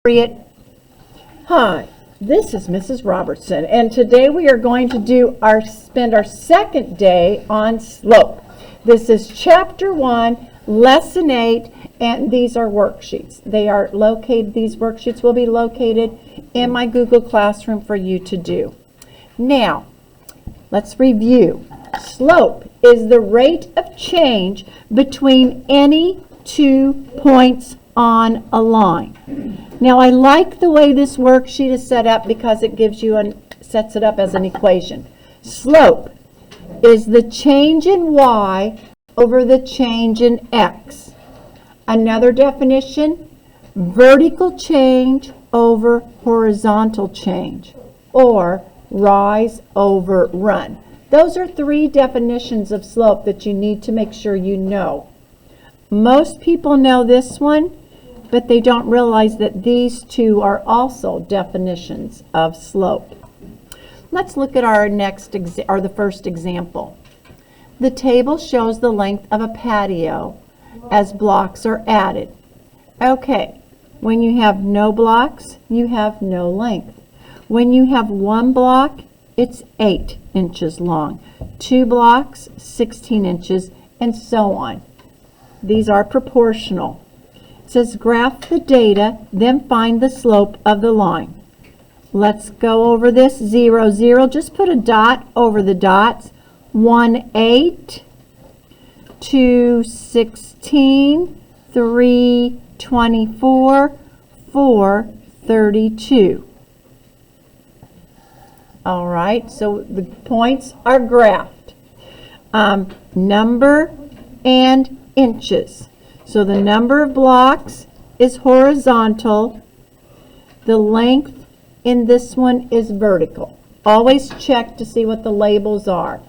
Hi, this is Mrs. Robertson, and today we are going to spend our second day on slope. This is Chapter 1, Lesson 8, and these are worksheets. These worksheets will be located in my Google Classroom for you to do. Now, let's review. Slope is the rate of change between any 2 points on a line. Now, I like the way this worksheet is set up because it sets it up as an equation. Slope is the change in y over the change in x. Another definition, vertical change over horizontal change, or rise over run. Those are 3 definitions of slope that you need to make sure you know. Most people know this one, but they don't realize that these 2 are also definitions of slope. Let's look at the first example. The table shows the length of a patio as blocks are added. Okay, when you have no blocks, you have no length. When you have 1 block, it's 8 inches long. 2 blocks, 16 inches, and so on. These are proportional. It says graph the data, then find the slope of the line. Let's go over this. 0, 0. Just put a dot over the dots. 1, 8. 2, 16. 3, 24. 4, 32. All right, so the points are graphed. Number and inches. So the number of blocks is horizontal. The length in this one is vertical. Always check to see what the labels are.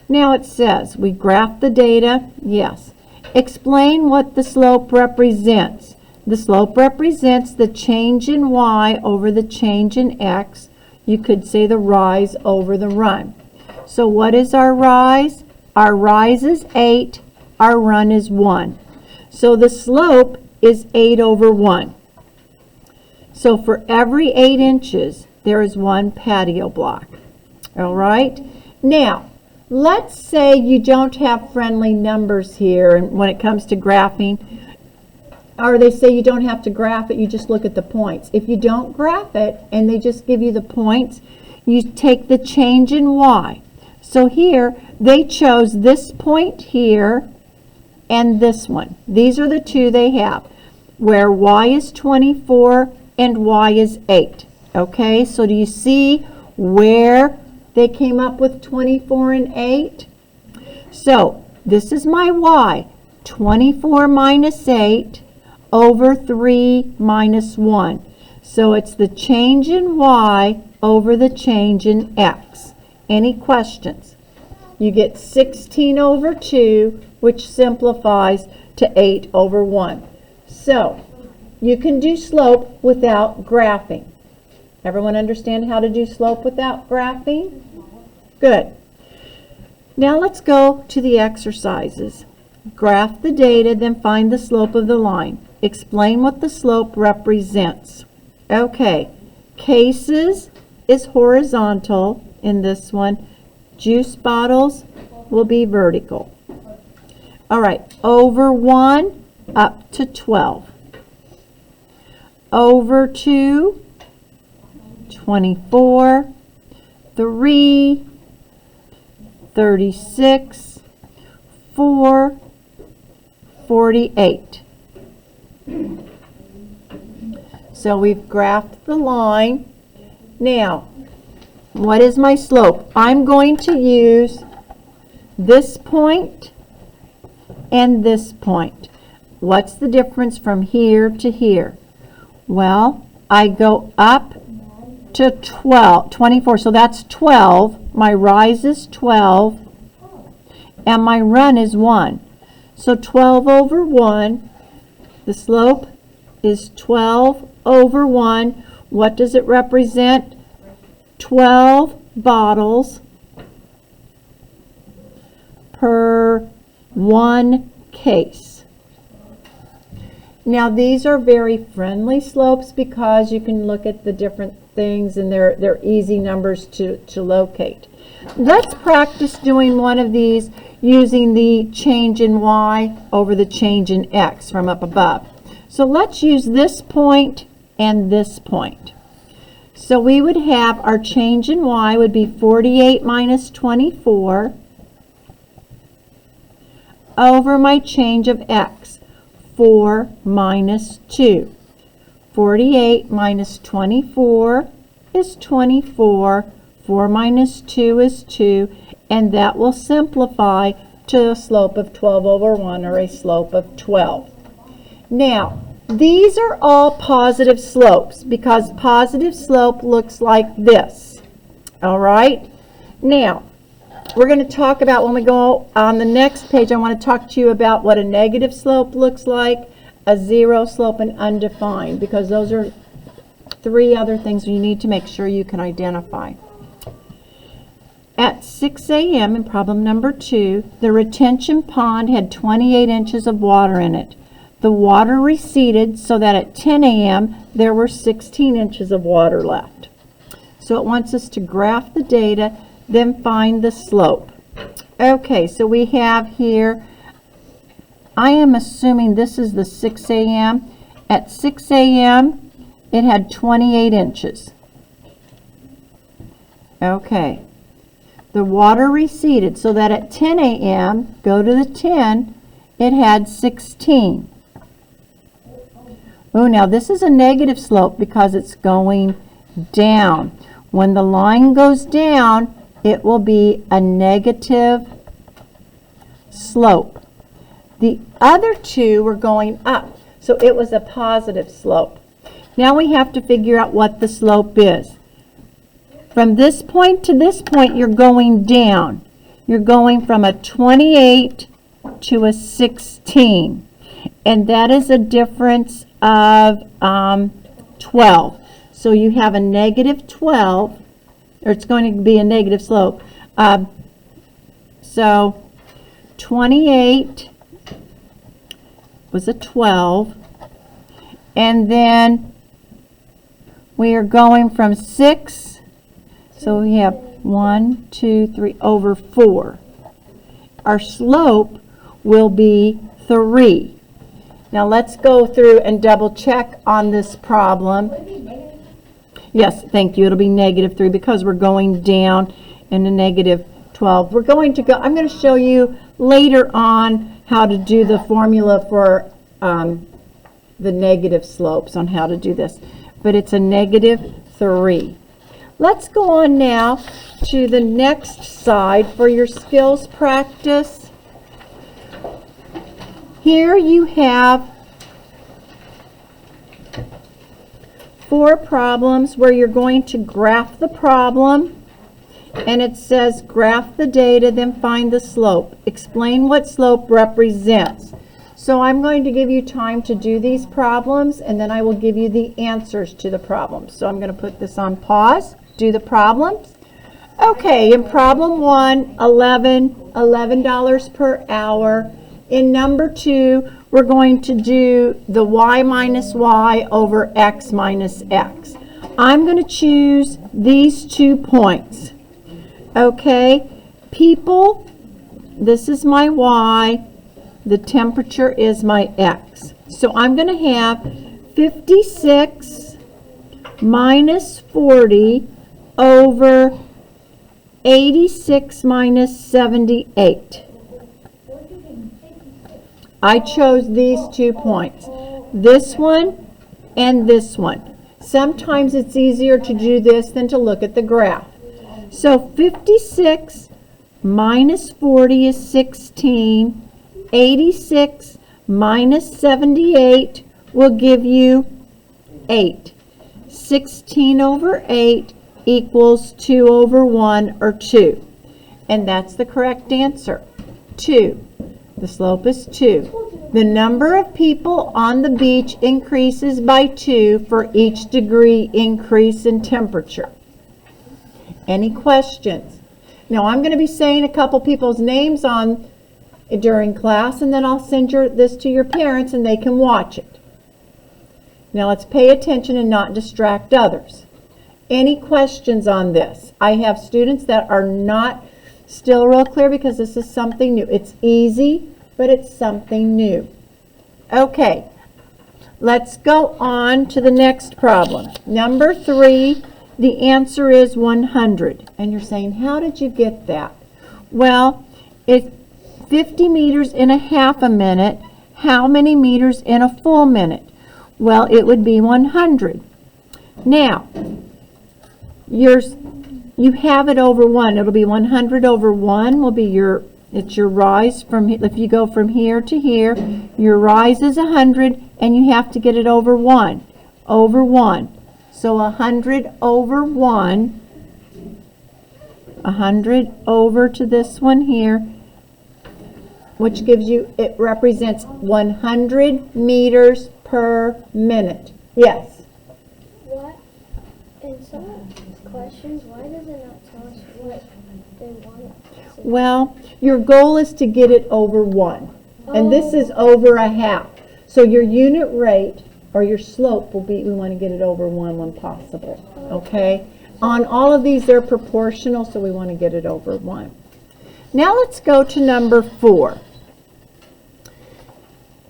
Now it says we graph the data. Yes. Explain what the slope represents. The slope represents the change in y over the change in x. You could say the rise over the run. So what is our rise? Our rise is 8. Our run is 1. So the slope is 8 over 1. So for every 8 inches, there is 1 patio block. All right? Now, let's say you don't have friendly numbers here when it comes to graphing, or they say you don't have to graph it, you just look at the points. If you don't graph it and they just give you the points, you take the change in y. So here, they chose this point here and this one. These are the 2 they have, where y is 24 and y is 8. Okay, so do you see where they came up with 24 and 8? So this is my y, 24 minus 8 over 3 minus 1. So it's the change in y over the change in x. Any questions? You get 16 over 2, which simplifies to 8 over 1. So you can do slope without graphing. Everyone understand how to do slope without graphing? Good. Now let's go to the exercises. Graph the data, then find the slope of the line. Explain what the slope represents. Okay, cases is horizontal in this one. Juice bottles will be vertical. All right, over 1 up to 12. Over 2, 24, 3, 36, 4, 48. So we've graphed the line. Now, what is my slope? I'm going to use this point and this point. What's the difference from here to here? Well, I go up to 24, so that's 12. My rise is 12, and my run is 1. So 12 over 1, the slope is 12 over 1. What does it represent? 12 bottles per 1 case. Now these are very friendly slopes because you can look at the different things and they're easy numbers to locate. Let's practice doing one of these using the change in y over the change in x from up above. So let's use this point and this point. So we would have our change in y would be 48 minus 24 over my change of x, 4 minus 2. 48 minus 24 is 24. 4 minus 2 is 2, and that will simplify to a slope of 12 over 1, or a slope of 12. Now, these are all positive slopes because positive slope looks like this. All right? Now, we're going to talk about, when we go on the next page, I want to talk to you about what a negative slope looks like, a zero slope, and undefined, because those are 3 other things you need to make sure you can identify. At 6 a.m. in problem number 2, the retention pond had 28 inches of water in it. The water receded so that at 10 a.m. there were 16 inches of water left. So it wants us to graph the data, then find the slope. Okay, so we have here, I am assuming this is the 6 a.m. At 6 a.m. it had 28 inches. Okay. The water receded so that at 10 a.m., go to the 10, it had 16. Oh, now this is a negative slope because it's going down. When the line goes down, it will be a negative slope. The other 2 were going up, so it was a positive slope. Now we have to figure out what the slope is. From this point to this point, you're going down. You're going from a 28 to a 16. And that is a difference of 12. So you have a negative 12, or it's going to be a negative slope. So 28 was a 12. And then we are going from 6. So we have 1, 2, 3 over 4. Our slope will be 3. Now let's go through and double check on this problem. Yes, thank you. It'll be negative 3 because we're going down in a negative 12. We're going to go, I'm going to show you later on how to do the formula for the negative slopes, on how to do this. But it's a negative 3. Let's go on now to the next side for your skills practice. Here you have 4 problems where you're going to graph the problem, and it says graph the data, then find the slope. Explain what slope represents. So I'm going to give you time to do these problems, and then I will give you the answers to the problems. So I'm going to put this on pause. Do the problems. Okay, in problem 1, $11 per hour. In number 2, we're going to do the y minus y over x minus x. I'm going to choose these 2 points. Okay, people, this is my y, the temperature is my x. So I'm going to have 56 minus 40 over 86 minus 78. I chose these 2 points, this one and this one. Sometimes it's easier to do this than to look at the graph. So 56 minus 40 is 16. 86 minus 78 will give you 8. 16 over 8 equals 2 over 1, or 2. And that's the correct answer, 2. The slope is 2. The number of people on the beach increases by 2 for each degree increase in temperature. Any questions? Now I'm going to be saying a couple people's names during class, and then I'll send this to your parents and they can watch it. Now let's pay attention and not distract others. Any questions on this? I have students that are not still real clear because this is something new. It's easy, but it's something new. Okay, let's go on to the next problem. Number 3, the answer is 100. And you're saying, how did you get that? Well, it's 50 meters in a half a minute. How many meters in a full minute? Well, it would be 100. Now, you have it over 1. It'll be 100 over 1 will be it's your rise from, if you go from here to here, your rise is 100 and you have to get it over 1. Over 1. So 100 over 1, 100 over to this one here, which gives you, it represents 100 meters per minute. Yes? What? In some of these questions, why does it not tell us what they want? Well, your goal is to get it over 1. And this is over a half. So your unit rate or your slope will be, we want to get it over 1 when possible. Okay? On all of these, they're proportional, so we want to get it over 1. Now let's go to number 4.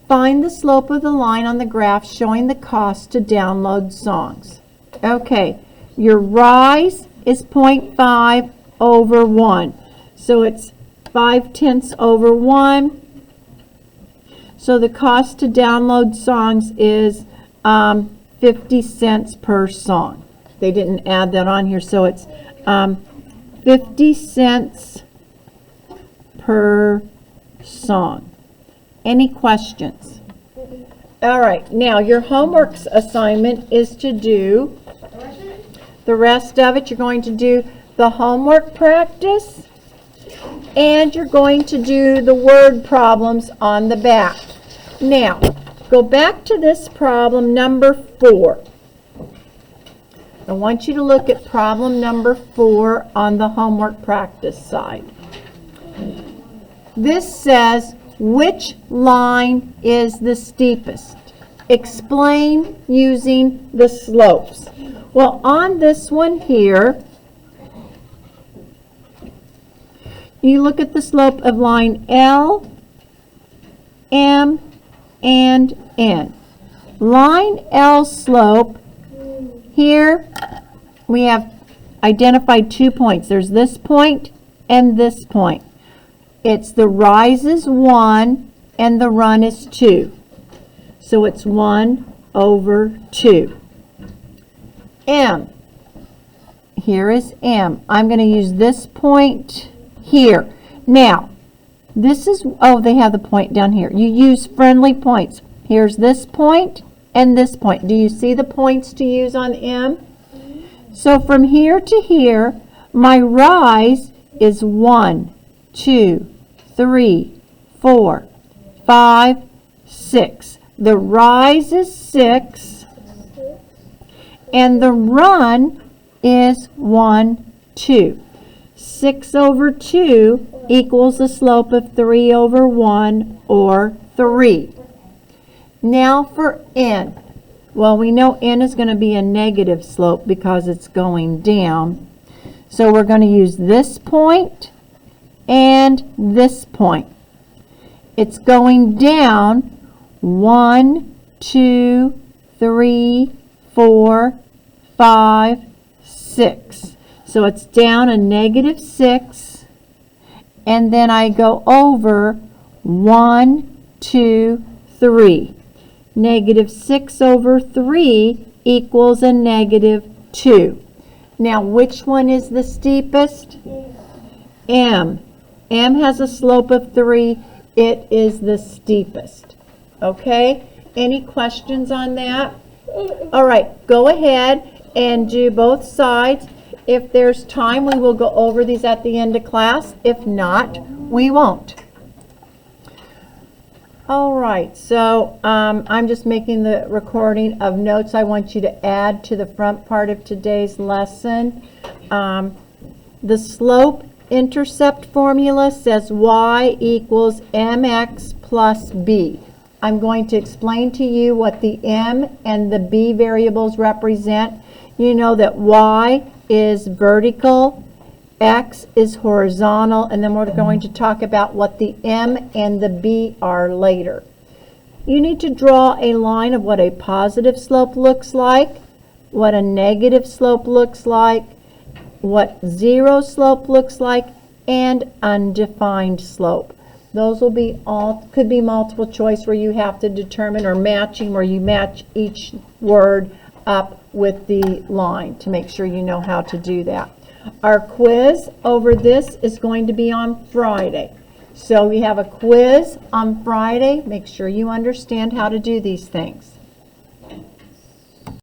Find the slope of the line on the graph showing the cost to download songs. Okay, your rise is 0.5 over 1. So it's 5/10 over 1. So the cost to download songs is 50 cents per song. They didn't add that on here, so it's 50 cents per song. Any questions? All right, now your homework assignment is to do the rest of it. You're going to do the homework practice and you're going to do the word problems on the back. Now, go back to this problem number 4. I want you to look at problem number 4 on the homework practice side. This says, which line is the steepest? Explain using the slopes. Well, on this one here, you look at the slope of line L, M, and N. Line L slope, here we have identified 2 points. There's this point and this point. It's the rise is 1 and the run is 2. So it's 1 over 2. M. Here is M. I'm going to use this point here. Now, this is, oh, they have the point down here. You use friendly points. Here's this point and this point. Do you see the points to use on M? So from here to here, my rise is 1, 2, 3, 4, 5, 6. The rise is 6, and the run is 1, 2. 6 over 2 equals a slope of 3 over 1, or 3. Now for N. Well, we know N is going to be a negative slope because it's going down. So we're going to use this point and this point. It's going down 1, 2, 3, 4, 5, 6. So it's down a negative 6, and then I go over 1, 2, 3. Negative 6 over 3 equals a negative 2. Now, which one is the steepest? M. M has a slope of 3. It is the steepest. Okay? Any questions on that? All right, go ahead and do both sides. If there's time, we will go over these at the end of class. If not, we won't. All right, so I'm just making the recording of notes I want you to add to the front part of today's lesson. The slope intercept formula says y equals mx plus b. I'm going to explain to you what the M and the B variables represent. You know that Y is vertical, X is horizontal, and then we're going to talk about what the M and the B are later. You need to draw a line of what a positive slope looks like, what a negative slope looks like, what zero slope looks like, and undefined slope. Those will be all, could be multiple choice where you have to determine, or matching where you match each word up with the line to make sure you know how to do that. Our quiz over this is going to be on Friday. So we have a quiz on Friday. Make sure you understand how to do these things.